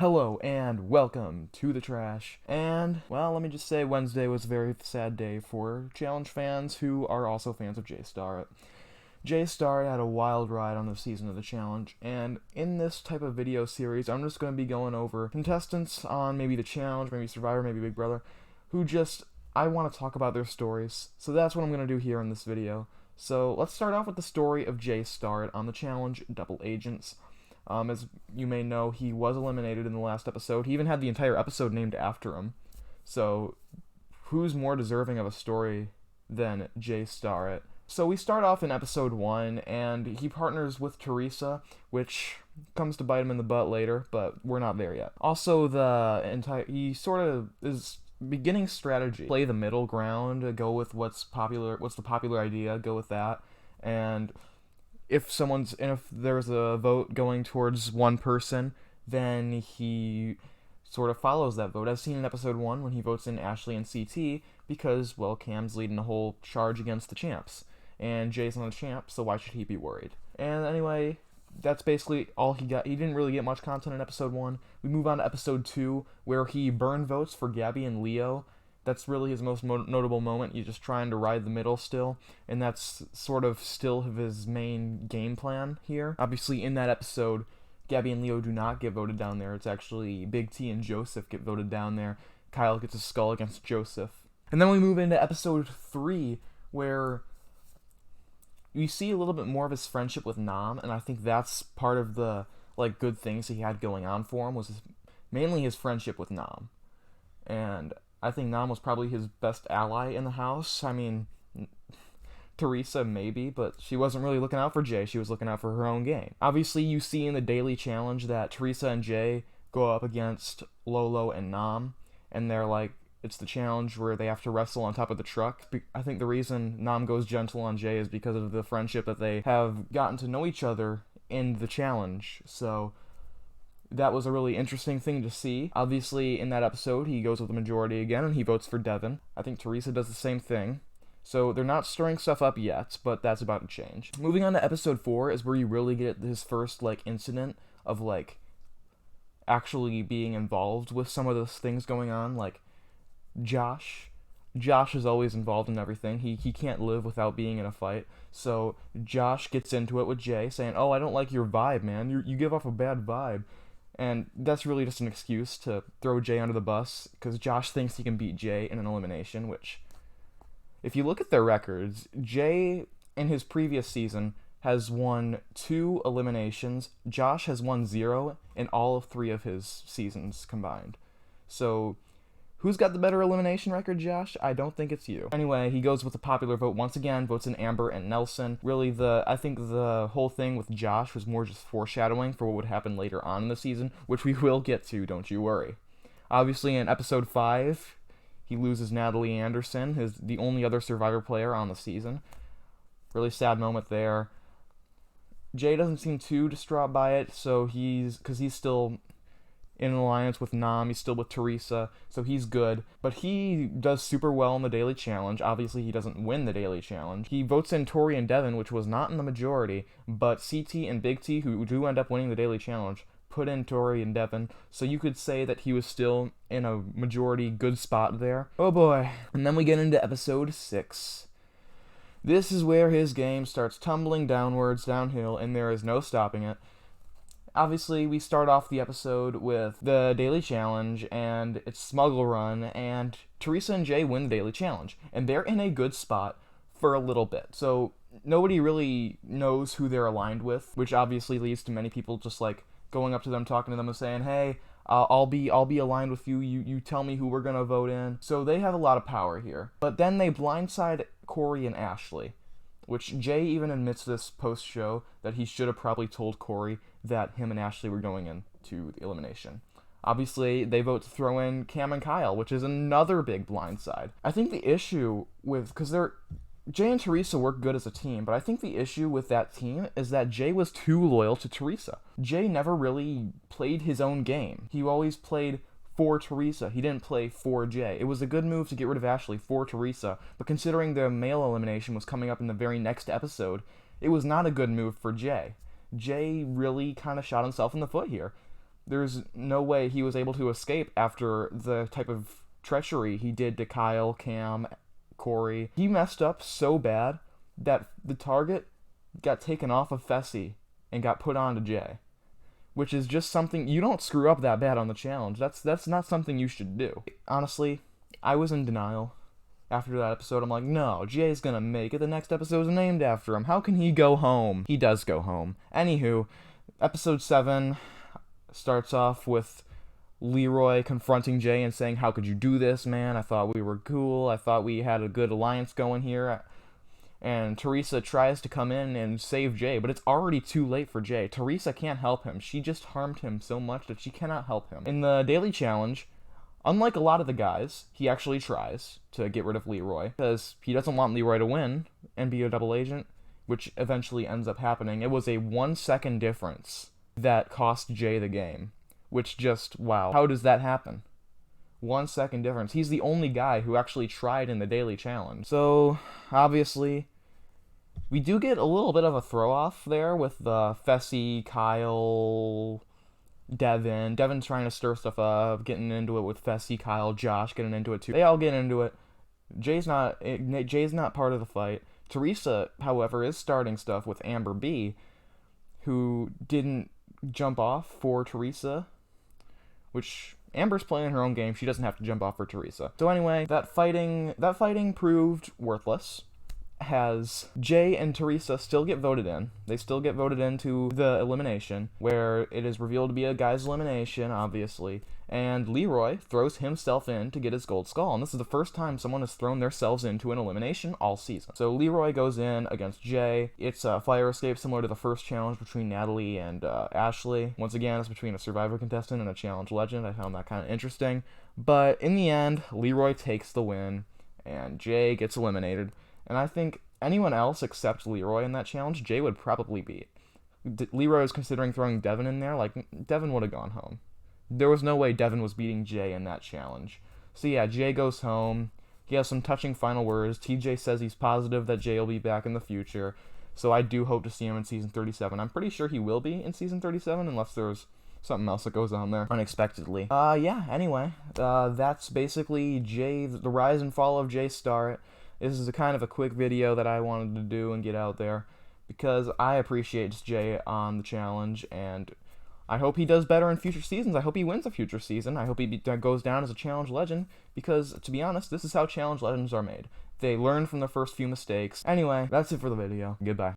Hello and welcome to the trash. And, well, let me just say Wednesday was a very sad day for challenge fans who are also fans of Starrett. Starrett had a wild ride on the season of the challenge, and in this type of video series, I'm just going to be going over contestants on maybe the challenge, maybe Survivor, maybe Big Brother, who just, I want to talk about their stories. So that's what I'm going to do here in this video. So let's start off with the story of Starrett on the challenge Double Agents. As you may know, he was eliminated in the last episode. He even had the entire episode named after him. So, who's more deserving of a story than Starrett? So we start off in episode 1, and he partners with Teresa, which comes to bite him in the butt later, but we're not there yet. Also, he sort of is beginning strategy. Play the middle ground, go with what's the popular idea, go with that, and if there's a vote going towards one person, then he sort of follows that vote, as seen in episode 1 when he votes in Ashley and CT, because, well, Cam's leading a whole charge against the champs, and Jay's not a champ, so why should he be worried? And anyway, that's basically all he got. He didn't really get much content in episode 1. We move on to episode 2, where he burn votes for Gabby and Leo. That's really his most notable moment. He's just trying to ride the middle still, and that's sort of still his main game plan here. Obviously, in that episode, Gabby and Leo do not get voted down there. It's actually Big T and Joseph get voted down there. Kyle gets a skull against Joseph. And then we move into episode 3, where you see a little bit more of his friendship with Nam, and I think that's part of the good things he had going on for him, was mainly his friendship with Nam. And I think Nam was probably his best ally in the house. I mean, Teresa maybe, but she wasn't really looking out for Jay. She was looking out for her own game. Obviously, you see in the daily challenge that Teresa and Jay go up against Lolo and Nam, and it's the challenge where they have to wrestle on top of the truck. I think the reason Nam goes gentle on Jay is because of the friendship that they have gotten to know each other in the challenge. So that was a really interesting thing to see. Obviously, in that episode, he goes with the majority again, and he votes for Devin. I think Teresa does the same thing. So they're not stirring stuff up yet, but that's about to change. Moving on to episode 4 is where you really get his first, incident of, actually being involved with some of those things going on, like Josh. Josh is always involved in everything. He can't live without being in a fight. So Josh gets into it with Jay, saying, "Oh, I don't like your vibe, man. You give off a bad vibe." And that's really just an excuse to throw Jay under the bus, because Josh thinks he can beat Jay in an elimination, which, if you look at their records, Jay, in his previous season, has won 2 eliminations. Josh has won 0 in all of 3 of his seasons combined. So, who's got the better elimination record, Josh? I don't think it's you. Anyway, he goes with the popular vote once again, votes in Amber and Nelson. Really, I think the whole thing with Josh was more just foreshadowing for what would happen later on in the season, which we will get to, don't you worry. Obviously, in episode 5, he loses Natalie Anderson, the only other Survivor player on the season. Really sad moment there. Jay doesn't seem too distraught by it, because he's still in an alliance with Nam, he's still with Teresa, so he's good. But he does super well in the daily challenge. Obviously, he doesn't win the daily challenge. He votes in Tori and Devin, which was not in the majority, but CT and Big T, who do end up winning the daily challenge, put in Tori and Devin, so you could say that he was still in a majority good spot there. Oh boy. And then we get into episode 6. This is where his game starts tumbling downhill, and there is no stopping it. Obviously, we start off the episode with the daily challenge, and it's Smuggle Run, and Teresa and Jay win the daily challenge, and they're in a good spot for a little bit. So nobody really knows who they're aligned with, which obviously leads to many people just going up to them, talking to them, and saying, "Hey, I'll be aligned with you. You tell me who we're gonna vote in." So they have a lot of power here. But then they blindside Corey and Ashley, which Jay even admits this post-show that he should have probably told Corey that him and Ashley were going into the elimination. Obviously, they vote to throw in Cam and Kyle, which is another big blindside. I think the issue because Jay and Teresa work good as a team, but I think the issue with that team is that Jay was too loyal to Teresa. Jay never really played his own game. He always played for Teresa. He didn't play for Jay. It was a good move to get rid of Ashley for Teresa, but considering the male elimination was coming up in the very next episode, it was not a good move for Jay. Jay really kind of shot himself in the foot here. There's no way he was able to escape after the type of treachery he did to Kyle, Cam, Corey. He messed up so bad that the target got taken off of Fessy and got put onto Jay, which is just something you don't screw up that bad on the challenge. That's not something you should do. Honestly, I was in denial after that episode. I'm like, no, Jay's gonna make it. The next episode's named after him. How can he go home? He does go home. Anywho, episode 7 starts off with Leroy confronting Jay and saying, how could you do this, man? I thought we were cool. I thought we had a good alliance going here. And Teresa tries to come in and save Jay, but it's already too late for Jay. Teresa can't help him. She just harmed him so much that she cannot help him. In the daily challenge, unlike a lot of the guys, he actually tries to get rid of Leroy because he doesn't want Leroy to win and be a double agent, which eventually ends up happening. It was a 1-second difference that cost Jay the game, which just, wow. How does that happen? 1-second difference. He's the only guy who actually tried in the daily challenge. So, obviously, we do get a little bit of a throw-off there with Fessy, Kyle, Devin. Devin's trying to stir stuff up, getting into it with Fessy, Kyle, Josh getting into it too. They all get into it. Jay's not part of the fight. Teresa, however, is starting stuff with Amber B, who didn't jump off for Teresa, which Amber's playing her own game. She doesn't have to jump off for Teresa. So anyway, that fighting proved worthless. Has Jay and Teresa still get voted in. They still get voted into the elimination, where it is revealed to be a guy's elimination, obviously, and Leroy throws himself in to get his gold skull, and this is the first time someone has thrown themselves into an elimination all season. So Leroy goes in against Jay. It's a fire escape similar to the first challenge between Natalie and Ashley. Once again, it's between a Survivor contestant and a challenge legend. I found that kind of interesting, but in the end, Leroy takes the win, and Jay gets eliminated. And I think anyone else except Leroy in that challenge, Jay would probably beat. Leroy was considering throwing Devin in there. Like, Devin would have gone home. There was no way Devin was beating Jay in that challenge. So yeah, Jay goes home. He has some touching final words. TJ says he's positive that Jay will be back in the future. So I do hope to see him in Season 37. I'm pretty sure he will be in Season 37 unless there's something else that goes on there unexpectedly. Yeah, anyway. That's basically the rise and fall of Jay Starrett. This is a kind of a quick video that I wanted to do and get out there because I appreciate Jay on the challenge, and I hope he does better in future seasons. I hope he wins a future season. I hope he goes down as a challenge legend because, to be honest, this is how challenge legends are made. They learn from their first few mistakes. Anyway, that's it for the video. Goodbye.